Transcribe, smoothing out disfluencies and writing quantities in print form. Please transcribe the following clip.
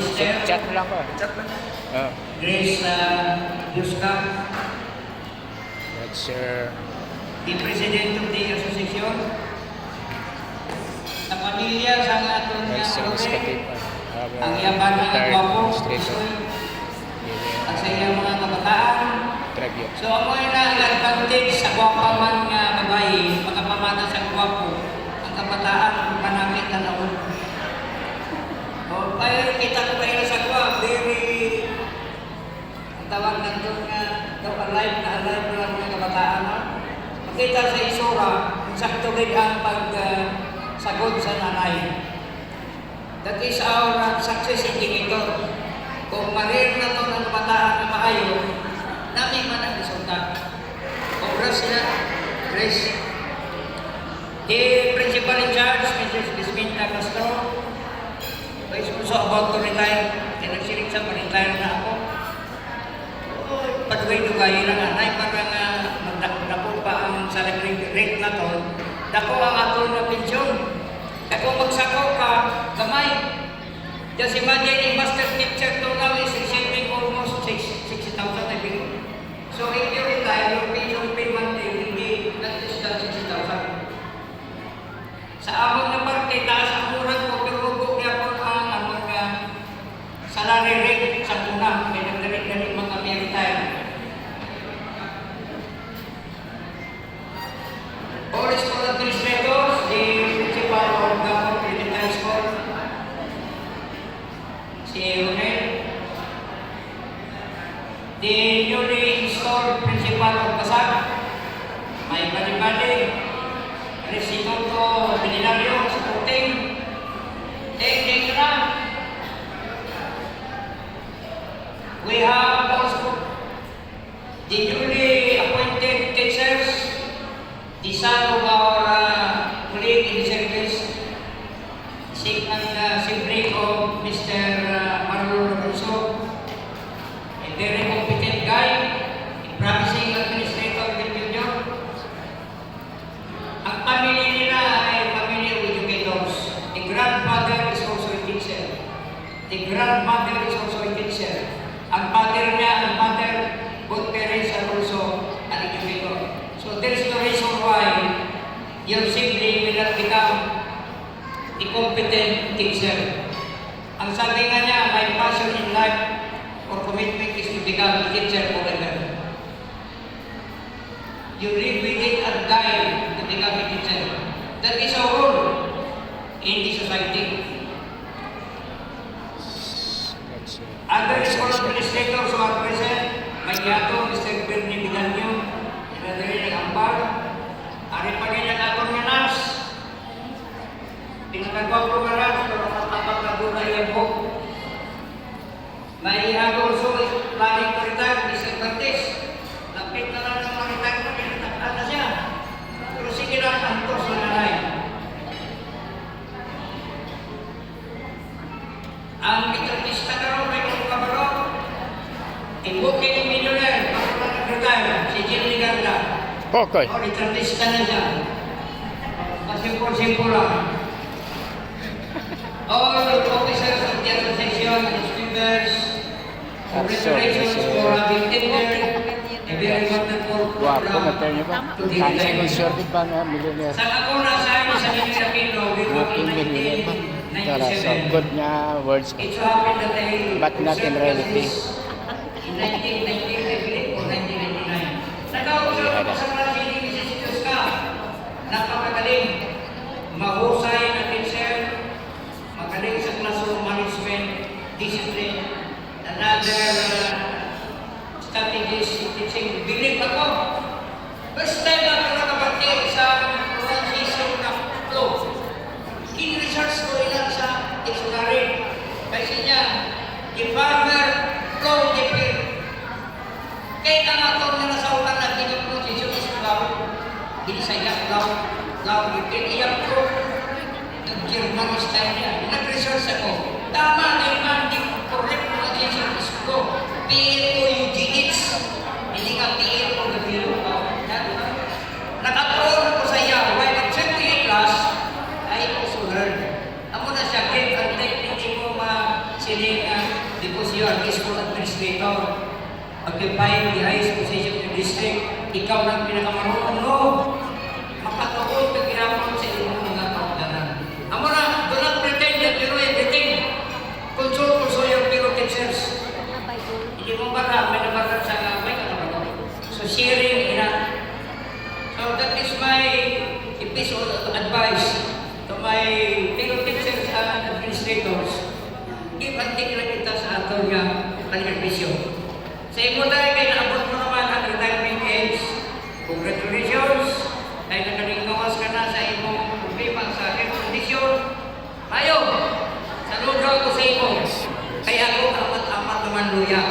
Minister. Chat lang ko. Chat lang. Oh. Grace Yuska, That's Sir. the President of the Association. Sa pamilya, sa aton nga That's Sir Lore, Miskatipan. ang yaban nga Retired gwapo, administrator. at sa iyang mga kabataan. Tragyo. So, amoy na ang advantage sa gwapa man nga babae, makapamana sa gwapo, ang kabataan panamit na naon. O, ay, kita ko kayo sa gwa, very, ang tawag na doon nga, alive na mga kabataan. No? Makita sa isura, kung sakto rin ang pag-sagod sa nanay. That is our success indicator. Kung marir na ito ng kabataan na maayo, namin man ang resulta. Congrats na, Grace. The principal in charge, Mrs. Bisminta Castro, is also about to retire. Tinagsirig sa retire na ako. Patuloy-tugayin lang anay para nga magdako pa ang salary rate na to. Dako ang ato na pensyon. Kung magsako ka, gamay. Just imagine a master teacher to now is receiving almost 60,000 a year. So if you retire, your pension payment will be not less than 60,000. Sa among na parte, taas ang murag ko, pero huwag niya po ang salary rate sa una. Kaya nagdalit-dalit mga retire. All school administrators, the principal of the elementary school, si Ronel, the newly installed principal of Basag, may Bali-Bali, Restituto Binario, Sporting, Teknikra. We have also the newly appointed teachers, the son of our colleague in the service, sibling of Mr. Marlon Roberto, a very competent guy, a promising administrator with Junior. Ang family nila ay family of educators. The grandfather is also a teacher. The grandmother is also a teacher. Ang father niya, ang mother, both parents are also an educator. So there is no reason why your sibling will not become a competent teacher. Ang sabi nga niya, my passion in life or commitment is to become a teacher forever. You live with it and die to become a teacher. That is our role in the society. Other school administrators who are present, Magyato, Mr. Bernie Bidanyo, Inadari Nag-Ambal, Ari Pagay Nag-Atong Nanas, Pinagagwapo Maras, pero matapag na doon na iyan po. May also is planning to retire, Mr. Bantes. Lapit na lang sa mga retire na pinatagpan na siya. Pero sige lang ang tos na nanay. Ang mitrapista na rin, may mga kabaro, Timbukin yung millionaire, bago na nag-retire, si Jim Ligarda. Okay. O, mitrapista na siya. Pasimpol-simpol lang. All the officers of the association and its members, congratulations for having tendered a very wonderful Guwapo na program tayo niyo ba? to the Kansa retirement. ng short ba nga, millionaire? Sa ako nasabi sa Pilipino, we were Working in millionaire ba? Tara, so 1997. good nga words ka. It so happened that I But not in served reality. as in 1990, I believe, or 1999. Nakausap ako sa mga Mrs. Yuska. Napakagaling. Mahusay na teacher. Magaling sa classroom management, discipline, another strategies in teaching. Believe ako. First time ako nakabati sa pronunciation ng flow. Kin-research ko ilan sa dictionary. Kasi niya, the farmer flow the field. Kaya ang atong na nasautan na kin-pronunciation is flow. Binisaya flow. Flow the field. Iyan ko. Nag-German style niya. Nag-research ako. Tama na yung manding correct pronunciation is flow. P-L-O-U-G-H. Hindi ka P-L-O-W. Nakatuon ko sa iya. While accepting a class, I also heard. Amo na siya, Ken, hindi mo ma-sinig administrator. Occupying the highest position in the district. Ikaw lang pinakamarunong, no? Makatuon ka ginapon sa iyong mga pagdanan. Amo na, do not pretend that you know everything. Consult also your fellow teachers. Hindi mo baka, may nabasa sa may katabago. So sharing, so that is my episode of advice to my fellow teachers and administrators. Give and take lang kita sa ato nga pag-servisyo. Sa imo tayo, kay naabot mo naman ang retirement age. Congratulations! Kaya nakalingawas ka na sa imong problema sa health condition. Mayo! Saludo ko sa imo. Kaya ako amat-amat naman luya.